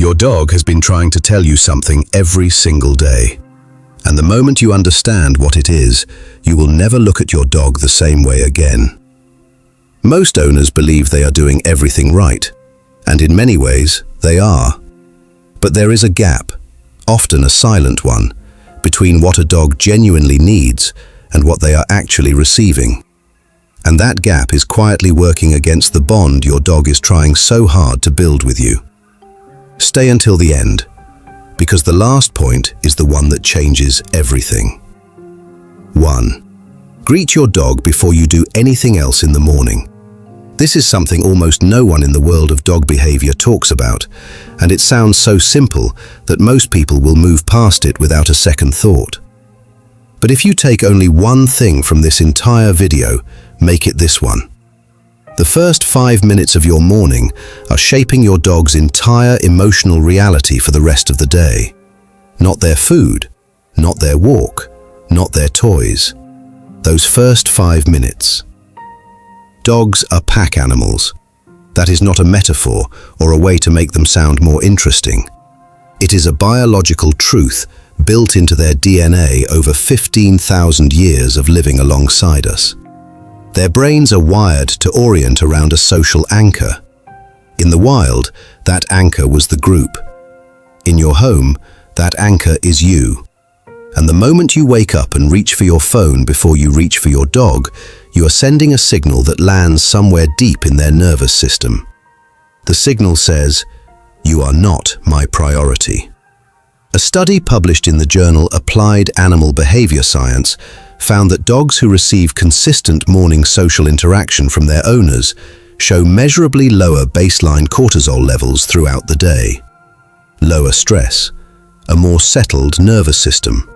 Your dog has been trying to tell you something every single day. And the moment you understand what it is, you will never look at your dog the same way again. Most owners believe they are doing everything right, and in many ways, they are. But there is a gap, often a silent one, between what a dog genuinely needs and what they are actually receiving. And that gap is quietly working against the bond your dog is trying so hard to build with you. Stay until the end, because the last point is the one that changes everything. 1. Greet your dog before you do anything else in the morning. This is something almost no one in the world of dog behavior talks about, and it sounds so simple that most people will move past it without a second thought. But if you take only one thing from this entire video, make it this one. The first 5 minutes of your morning are shaping your dog's entire emotional reality for the rest of the day. Not their food, not their walk, not their toys. Those first 5 minutes. Dogs are pack animals. That is not a metaphor or a way to make them sound more interesting. It is a biological truth built into their DNA over 15,000 years of living alongside us. Their brains are wired to orient around a social anchor. In the wild, that anchor was the group. In your home, that anchor is you. And the moment you wake up and reach for your phone before you reach for your dog, you are sending a signal that lands somewhere deep in their nervous system. The signal says, "You are not my priority." A study published in the journal Applied Animal Behavior Science found that dogs who receive consistent morning social interaction from their owners show measurably lower baseline cortisol levels throughout the day. Lower stress, a more settled nervous system.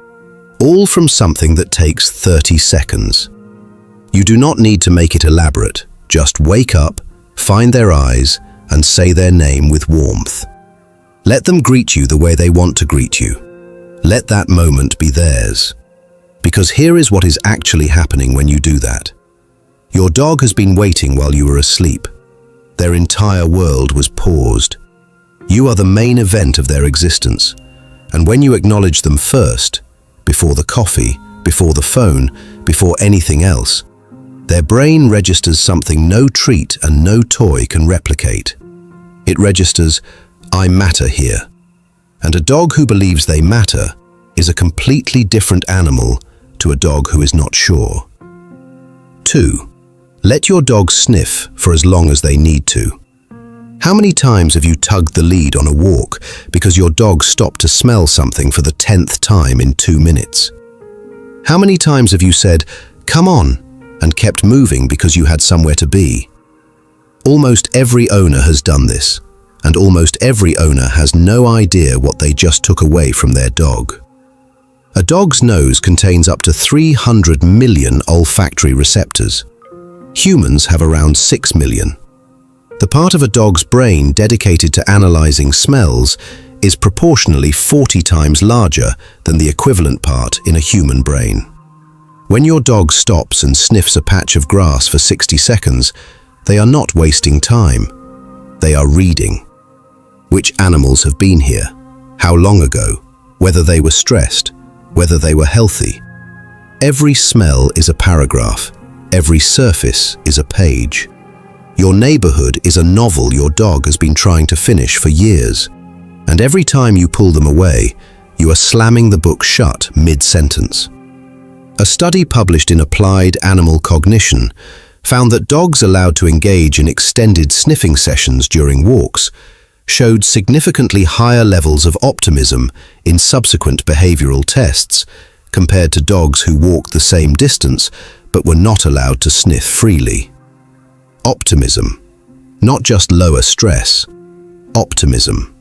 All from something that takes 30 seconds. You do not need to make it elaborate. Just wake up, find their eyes, and say their name with warmth. Let them greet you the way they want to greet you. Let that moment be theirs. Because here is what is actually happening when you do that. Your dog has been waiting while you were asleep. Their entire world was paused. You are the main event of their existence. And when you acknowledge them first, before the coffee, before the phone, before anything else, their brain registers something no treat and no toy can replicate. It registers, "I matter here." And a dog who believes they matter is a completely different animal to a dog who is not sure. 2. Let your dog sniff for as long as they need to. How many times have you tugged the lead on a walk because your dog stopped to smell something for the 10th time in 2 minutes? How many times have you said, "Come on," and kept moving because you had somewhere to be? Almost every owner has done this, and almost every owner has no idea what they just took away from their dog. A dog's nose contains up to 300 million olfactory receptors. Humans have around 6 million. The part of a dog's brain dedicated to analyzing smells is proportionally 40 times larger than the equivalent part in a human brain. When your dog stops and sniffs a patch of grass for 60 seconds, they are not wasting time. They are reading. Which animals have been here? How long ago? Whether they were stressed? Whether they were healthy? Every smell is a paragraph. Every surface is a page. Your neighborhood is a novel your dog has been trying to finish for years. And every time you pull them away, you are slamming the book shut mid-sentence. A study published in Applied Animal Cognition found that dogs allowed to engage in extended sniffing sessions during walks showed significantly higher levels of optimism in subsequent behavioral tests compared to dogs who walked the same distance but were not allowed to sniff freely. Optimism, not just lower stress. Optimism.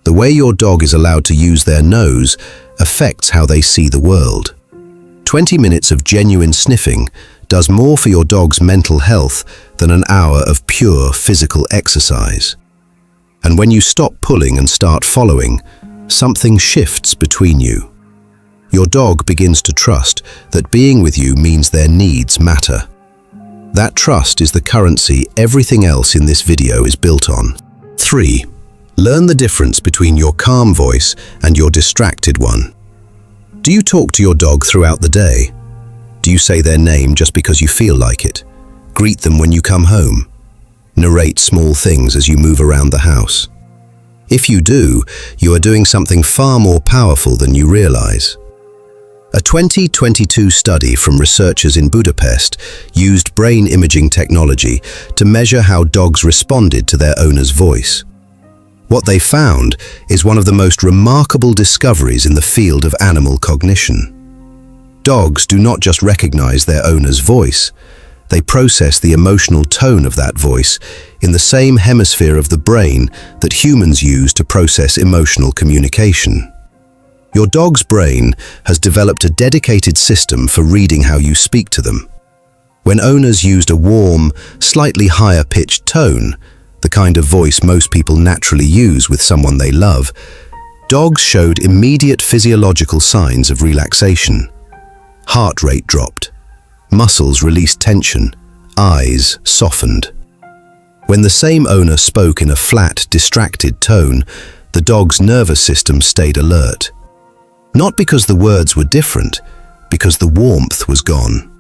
The way your dog is allowed to use their nose affects how they see the world. 20 minutes of genuine sniffing does more for your dog's mental health than an hour of pure physical exercise. And when you stop pulling and start following, something shifts between you. Your dog begins to trust that being with you means their needs matter. That trust is the currency everything else in this video is built on. 3. Learn the difference between your calm voice and your distracted one. Do you talk to your dog throughout the day? Do you say their name just because you feel like it? Greet them when you come home? Narrate small things as you move around the house? If you do, you are doing something far more powerful than you realize. A 2022 study from researchers in Budapest used brain imaging technology to measure how dogs responded to their owner's voice. What they found is one of the most remarkable discoveries in the field of animal cognition. Dogs do not just recognize their owner's voice, they process the emotional tone of that voice in the same hemisphere of the brain that humans use to process emotional communication. Your dog's brain has developed a dedicated system for reading how you speak to them. When owners used a warm, slightly higher-pitched tone, the kind of voice most people naturally use with someone they love, dogs showed immediate physiological signs of relaxation. Heart rate dropped. Muscles released tension. Eyes softened. When the same owner spoke in a flat, distracted tone, the dog's nervous system stayed alert. Not because the words were different, because the warmth was gone.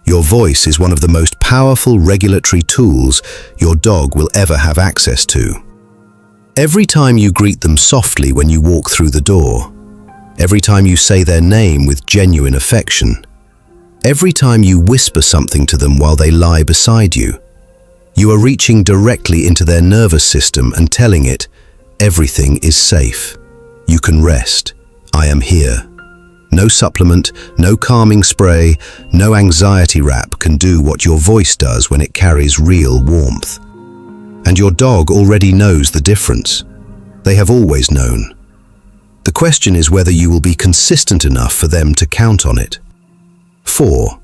Your voice is one of the most powerful regulatory tools your dog will ever have access to. Every time you greet them softly when you walk through the door, every time you say their name with genuine affection, every time you whisper something to them while they lie beside you, you are reaching directly into their nervous system and telling it, everything is safe. You can rest. I am here. No supplement, no calming spray, no anxiety wrap can do what your voice does when it carries real warmth. And your dog already knows the difference. They have always known. The question is whether you will be consistent enough for them to count on it. 4.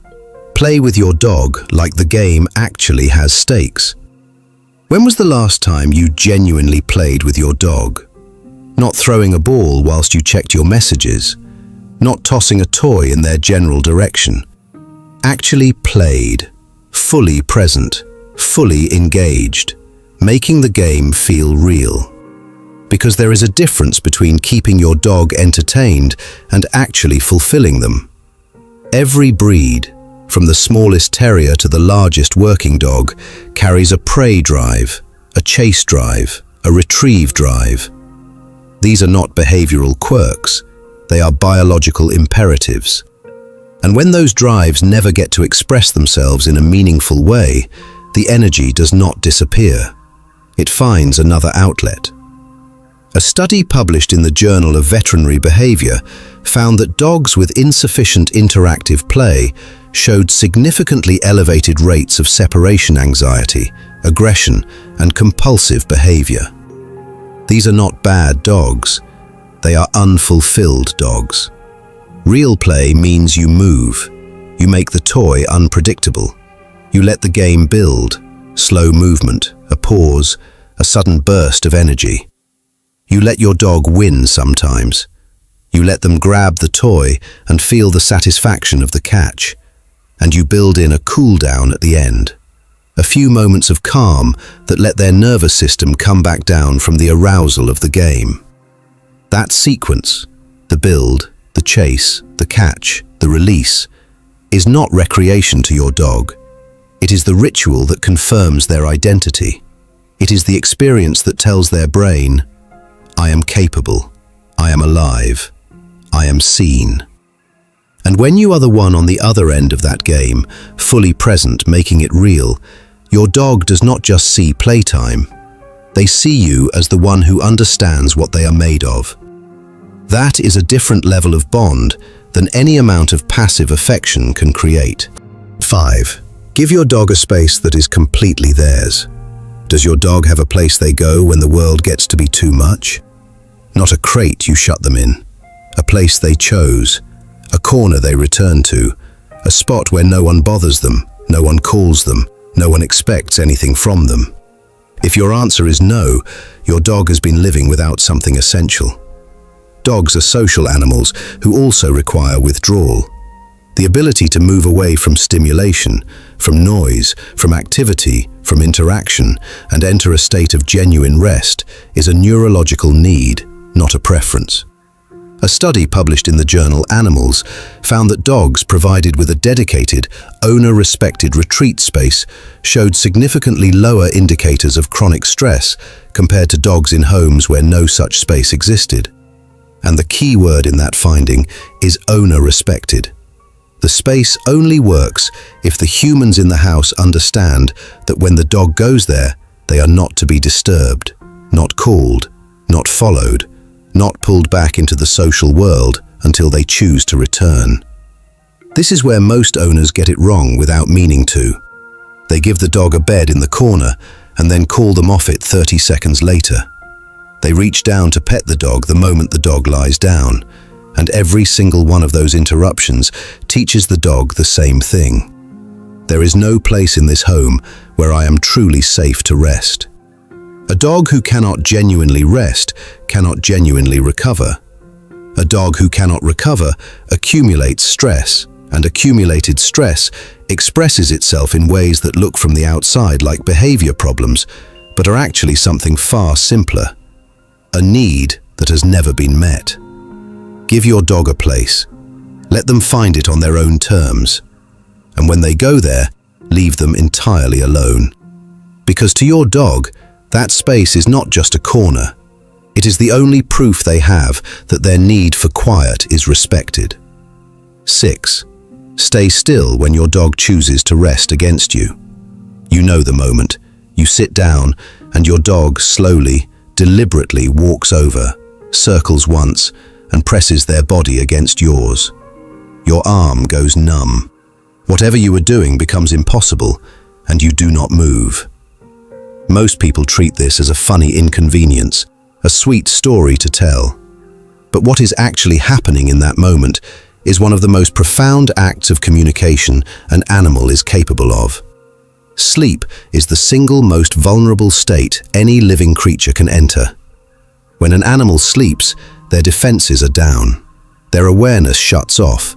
Play with your dog like the game actually has stakes. When was the last time you genuinely played with your dog? Not throwing a ball whilst you checked your messages, not tossing a toy in their general direction. Actually played, fully present, fully engaged, making the game feel real. Because there is a difference between keeping your dog entertained and actually fulfilling them. Every breed, from the smallest terrier to the largest working dog, carries a prey drive, a chase drive, a retrieve drive. These are not behavioral quirks. They are biological imperatives. And when those drives never get to express themselves in a meaningful way, the energy does not disappear. It finds another outlet. A study published in the Journal of Veterinary Behaviour found that dogs with insufficient interactive play showed significantly elevated rates of separation anxiety, aggression, and compulsive behaviour. These are not bad dogs. They are unfulfilled dogs. Real play means you move. You make the toy unpredictable. You let the game build. Slow movement, a pause, a sudden burst of energy. You let your dog win sometimes. You let them grab the toy and feel the satisfaction of the catch. And you build in a cool down at the end. A few moments of calm that let their nervous system come back down from the arousal of the game. That sequence, the build, the chase, the catch, the release, is not recreation to your dog. It is the ritual that confirms their identity. It is the experience that tells their brain, I am capable, I am alive, I am seen. And when you are the one on the other end of that game, fully present, making it real, your dog does not just see playtime. They see you as the one who understands what they are made of. That is a different level of bond than any amount of passive affection can create. 5. Give your dog a space that is completely theirs. Does your dog have a place they go when the world gets to be too much? Not a crate you shut them in. A place they chose. A corner they return to. A spot where no one bothers them, no one calls them, no one expects anything from them. If your answer is no, your dog has been living without something essential. Dogs are social animals who also require withdrawal. The ability to move away from stimulation, from noise, from activity, from interaction and enter a state of genuine rest is a neurological need, not a preference. A study published in the journal Animals found that dogs provided with a dedicated, owner-respected retreat space showed significantly lower indicators of chronic stress compared to dogs in homes where no such space existed. And the key word in that finding is owner-respected. The space only works if the humans in the house understand that when the dog goes there, they are not to be disturbed, not called, not followed, not pulled back into the social world until they choose to return. This is where most owners get it wrong without meaning to. They give the dog a bed in the corner and then call them off it 30 seconds later. They reach down to pet the dog the moment the dog lies down, and every single one of those interruptions teaches the dog the same thing. There is no place in this home where I am truly safe to rest. A dog who cannot genuinely rest cannot genuinely recover. A dog who cannot recover accumulates stress, and accumulated stress expresses itself in ways that look from the outside like behavior problems, but are actually something far simpler. A need that has never been met. Give your dog a place. Let them find it on their own terms. And when they go there, leave them entirely alone. Because to your dog, that space is not just a corner. It is the only proof they have that their need for quiet is respected. 6. Stay still when your dog chooses to rest against you. You know the moment. You sit down and your dog slowly, deliberately walks over, circles once, and presses their body against yours. Your arm goes numb. Whatever you are doing becomes impossible, and you do not move. Most people treat this as a funny inconvenience, a sweet story to tell. But what is actually happening in that moment is one of the most profound acts of communication an animal is capable of. Sleep is the single most vulnerable state any living creature can enter. When an animal sleeps, their defenses are down. Their awareness shuts off.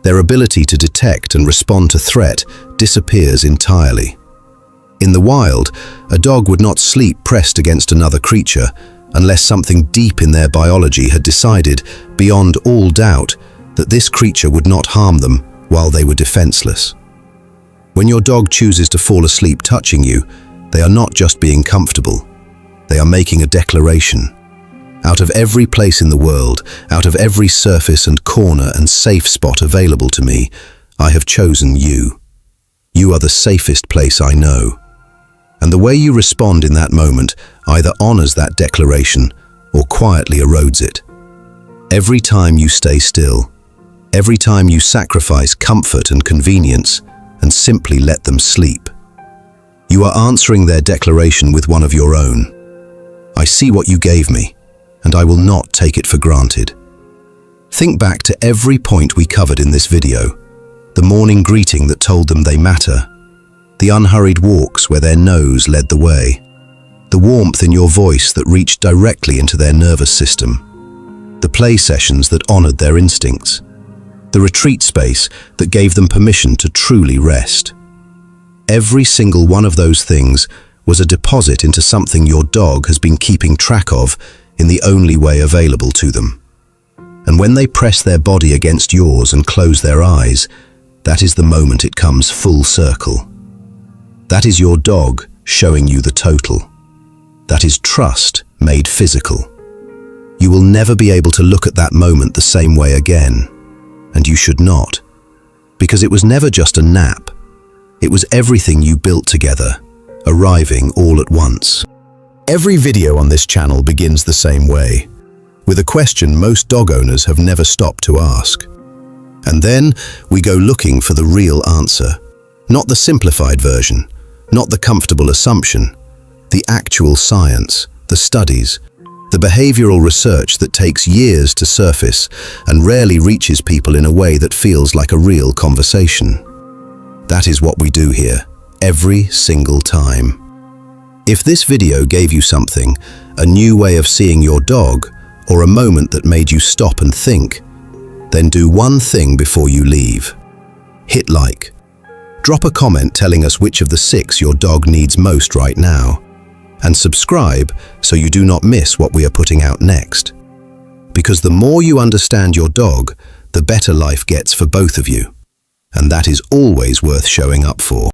Their ability to detect and respond to threat disappears entirely. In the wild, a dog would not sleep pressed against another creature unless something deep in their biology had decided, beyond all doubt, that this creature would not harm them while they were defenseless. When your dog chooses to fall asleep touching you, they are not just being comfortable. They are making a declaration. Out of every place in the world, out of every surface and corner and safe spot available to me, I have chosen you. You are the safest place I know. And the way you respond in that moment either honors that declaration or quietly erodes it. Every time you stay still, every time you sacrifice comfort and convenience and simply let them sleep, you are answering their declaration with one of your own. I see what you gave me, and I will not take it for granted. Think back to every point we covered in this video. The morning greeting that told them they matter. The unhurried walks where their nose led the way. The warmth in your voice that reached directly into their nervous system. The play sessions that honored their instincts. The retreat space that gave them permission to truly rest. Every single one of those things was a deposit into something your dog has been keeping track of in the only way available to them. And when they press their body against yours and close their eyes, that is the moment it comes full circle. That is your dog showing you the total. That is trust made physical. You will never be able to look at that moment the same way again, and you should not, because it was never just a nap. It was everything you built together, arriving all at once. Every video on this channel begins the same way, with a question most dog owners have never stopped to ask. And then we go looking for the real answer, not the simplified version, not the comfortable assumption, the actual science, the studies, the behavioral research that takes years to surface and rarely reaches people in a way that feels like a real conversation. That is what we do here, every single time. If this video gave you something, a new way of seeing your dog, or a moment that made you stop and think, then do one thing before you leave. Hit like. Drop a comment telling us which of the 6 your dog needs most right now. And subscribe so you do not miss what we are putting out next. Because the more you understand your dog, the better life gets for both of you. And that is always worth showing up for.